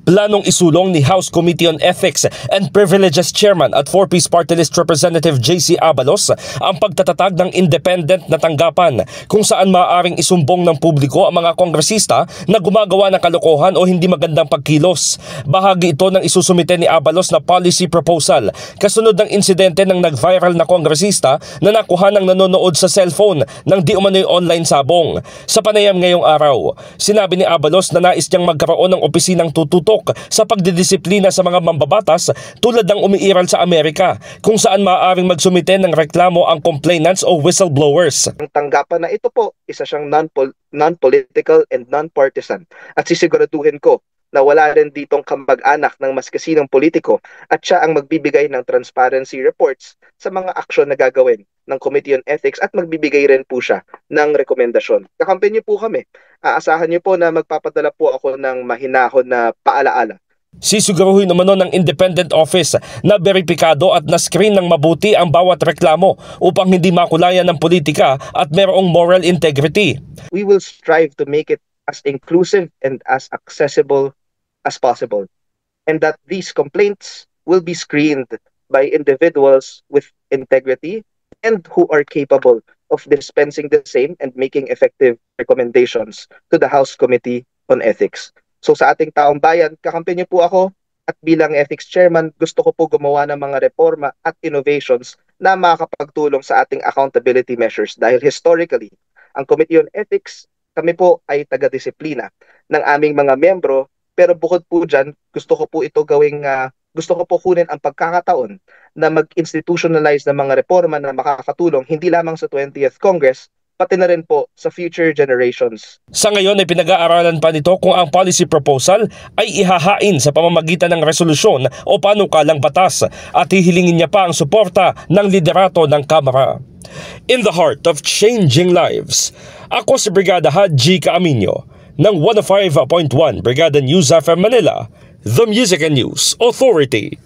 Planong isulong ni House Committee on Ethics and Privileges Chairman at 4-piece Party List Representative JC Abalos ang pagtatatag ng independent na tanggapan kung saan maaaring isumbong ng publiko ang mga kongresista na gumagawa ng kalokohan o hindi magandang pagkilos. Bahagi ito ng isusumite ni Abalos na policy proposal kasunod ng insidente ng nag-viral na kongresista na nakuha ng nanonood sa cellphone ng di umano'y online sabong. Sa panayam ngayong araw, sinabi ni Abalos na nais niyang magkaroon ng opisinang tututok sa pagdidisiplina sa mga mambabatas tulad ng umiiral sa Amerika kung saan maaaring magsumite ng reklamo ang complainants o whistleblowers. Ang tanggapan na ito po, isa siyang non-political and non-partisan at sisiguraduhin ko na wala rin ditong kamag-anak ng mas kasinong politiko at siya ang magbibigay ng transparency reports sa mga aksyon na gagawin ng Committee on Ethics at magbibigay rin po siya ng rekomendasyon. Kakampi niyo po kami. Aasahan niyo po na magpapadala po ako ng mahinahon na paalaala. Sisiguruhin naman ng independent office na beripikado at na-screen ng mabuti ang bawat reklamo upang hindi makulayan ng politika at mayroong moral integrity. We will strive to make it as inclusive and as accessible as possible, and that these complaints will be screened by individuals with integrity and who are capable of dispensing the same and making effective recommendations to the House Committee on Ethics. So sa ating taong bayan, kakampi niyo po ako at bilang ethics chairman, gusto ko po gumawa ng mga reforma at innovations na makakapagtulong sa ating accountability measures dahil historically, ang Committee on Ethics, kami po ay taga-disiplina ng aming mga membro. Pero bukod po dyan, gusto ko po kunin ang pagkakataon na mag-institutionalize ng mga reforma na makakatulong hindi lamang sa 20th Congress, pati na rin po sa future generations. Sa ngayon ay pinag-aaralan pa nito kung ang policy proposal ay ihahain sa pamamagitan ng resolusyon o panukalang batas at hihilingin niya pa ang suporta ng liderato ng Kamara. In the heart of changing lives, ako si Brigada Haji Caaminio ng 105.1 Brigada News FM Manila, The Music and News Authority.